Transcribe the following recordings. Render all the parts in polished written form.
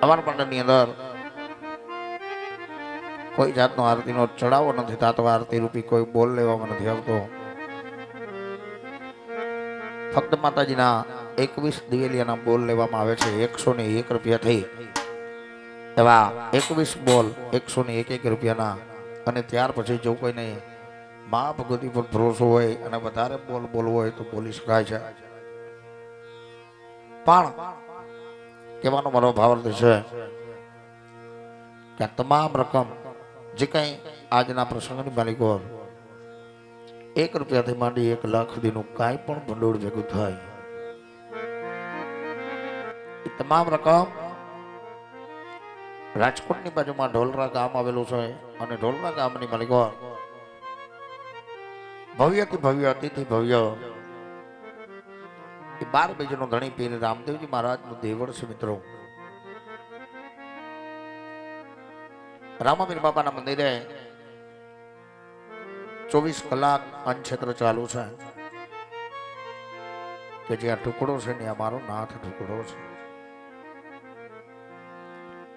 અમારા મંડળની અંદર કોઈ જાતનો આરતીનો ચડાવો નથી થતો, આરતી રૂપી કોઈ બોલ લેવામાં નથી આવતો. ફક્ત માતાજીના 21 દિવેલિયાના બોલ લેવામાં આવે છે 101 રૂપિયાથી. એવા 21 બોલ 101 રૂપિયાના. અને ત્યાર પછી જો કોઈને મા ભગવતી પર ભરોસો હોય અને વધારે બોલ બોલવો હોય તો બોલી શકાય છે. પણ કહેવાનો મારો ભાવાર્થ છે કે આ તમામ રકમ જે કંઈ આજના પ્રસંગની માલિકો 1 રૂપિયાથી માંડી 1 લાખ સુધીનું કાંઈ પણ ભંડોળ ભેગું થાય એ તમામ રકમ રાજકોટની બાજુમાં ઢોલરા ગામ આવેલું છે અને ઢોલરા ગામની માલિકો ભવ્યથી ભવ્ય અતિથિ ભવ્ય એ 12 બીજનો ધણી પીર રામદેવજી મહારાજનું દેવળ છે. મિત્રો રામાપીર બાપાના મંદિરે 24 કલાક અન્નક્ષેત્ર ચાલુ છે કે જ્યાં ટુકડો છે ને અમારો નાથ ટુકડો છે.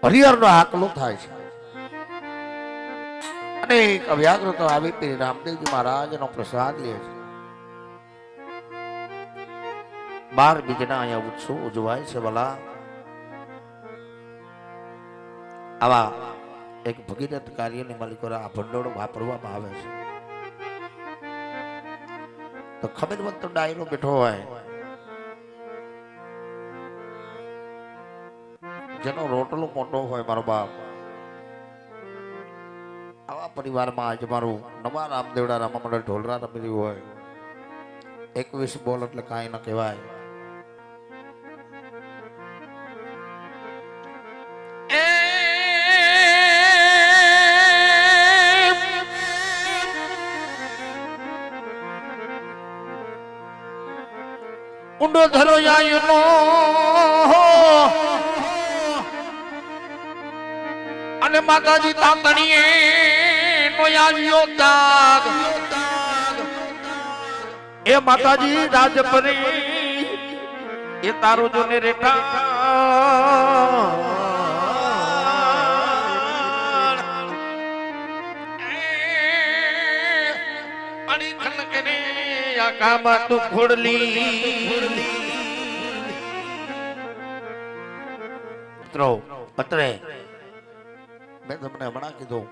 હરિહરનો આકલો થાય છે. અનેક અવ્યાકૃતો આવી પીર રામદેવજી મહારાજનો પ્રસાદ લે છે. 12 બીજના અહીંયા ઉત્સવ ઉજવાય છે. ભલા આવા એક ભગીરથ કાર્યની માલિકો આ ભંડોળ વાપરવામાં આવે છે. તો ખબરવંત ડાયરો બેઠો હોય જેનો રોટલો મોટો હોય મારો બાપ, આવા પરિવારમાં આજે મારું નવા રામદેવડા રામા મંડળ ઢોલરા રમી રહ્યું હોય 21 બોલ એટલે કાંઈ ન કહેવાય. ઊંડો ધરો જાયનો અને માતાજી તાંતણીએ નો આવ્યો તાગ. એ માતાજી રાજપરી એ તારો જોને રેખા અડી ખનકને આકામાં તું ખોડલી. મિત્રો પત્રે મેં તમને હમણાં કીધું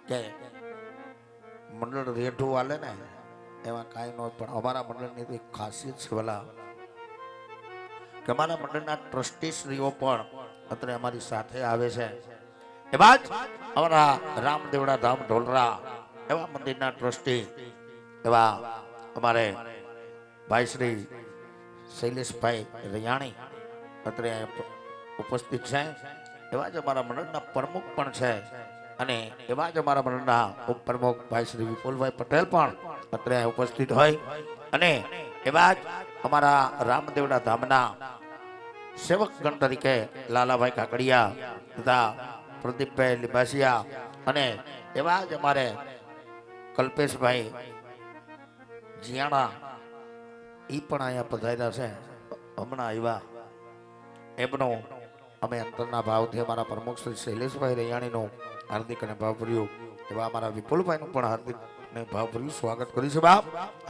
કે મંડળ રેઠું વાલે ને એમાં કાંઈ ન, પણ અમારા મંડળની તો એક ખાસિયત છે ભલા કે અમારા મંડળના ટ્રસ્ટી શ્રીઓ પણ અત્યારે અમારી સાથે આવે છે. એવા જ અમારા રામદેવડા ધામ ઢોલરા એવા મંદિરના ટ્રસ્ટી એવા અમારે ભાઈ શ્રી શૈલેષભાઈ રૈયાણી અત્યારે ઉપસ્થિત છે. એવા જ અમારા મંડળના પ્રમુખ પણ છે અને એવા જ અમારા મંડળના ઉપપ્રમુખ ભાઈ શ્રી વિપુલભાઈ પટેલ પણ અત્યારે ઉપસ્થિત હોય અને એવા જ અમારા રામદેવડા ધામના સેવકગણ તરીકે લાલાભાઈ કાકડિયા તથા પ્રદીપભાઈ લિબાસિયા અને એવા જ અમારે કલ્પેશભાઈ જીયાણા એ પણ અહીંયા પધાર્યા છે. હમણાં આવ્યા એમનો અમે અંતરના ભાવથી અમારા પ્રમુખ શ્રી શૈલેષભાઈ રૈયાણીનું હાર્દિક અને ભાવભર્યું એવા અમારા વિપુલભાઈનું પણ હાર્દિક અને ભાવભર્યું સ્વાગત કર્યું છે. બાપ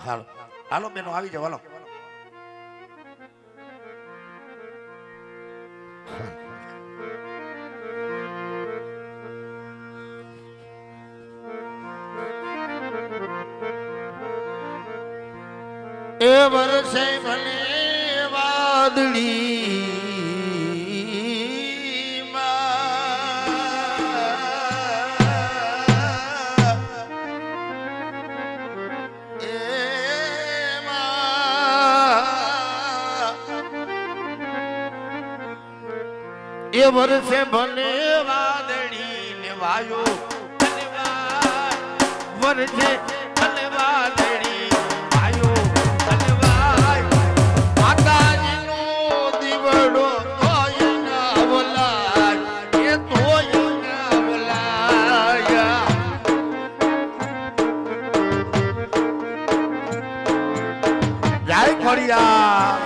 હાલો હાલો બેનો આવી જાવ હાલો. એ વર્ષે ભલે વાદળી એ વર્ષે ભલે વાદળી ને વાયો વર્ષે ભલે વાદળી વાયો માતાજી નો દીવડો તોય ના બોલાય એ તોય ના બોલાય. જય ખોડિયાર.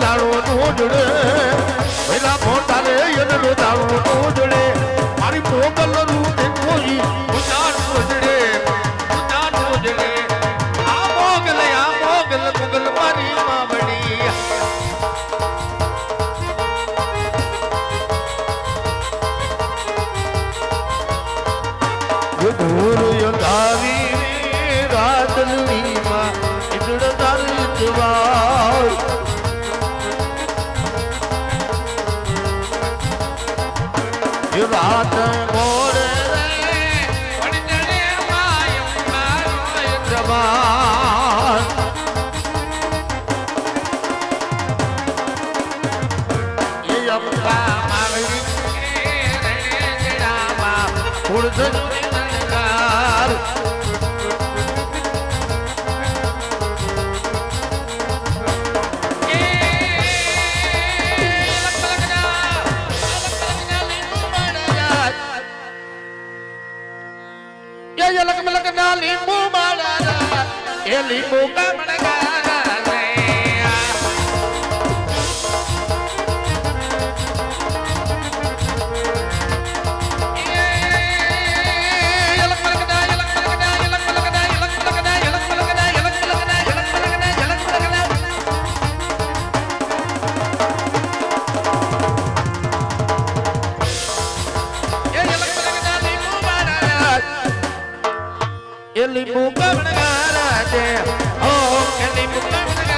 દાણો નું જડે પેલા મોટા રે એનો દાણો નું જડે મારી મોગલ રૂ કોઈ ઉજાડ ઉજડે ઉજાડ ઉજડે આ મોગલ મોગલ મારી માવડી ધૂર યંધાવી રાતની માં ઇજડ દરજવાર એ રાત મોરે પડજડે માય મારો જવાન એ અમકા માવડી રે જડામાં ઉડધ લીંબુ મારા એ લીંબુ લીંબુ કમણ ગારા છે ઓ લીંબુ કમણ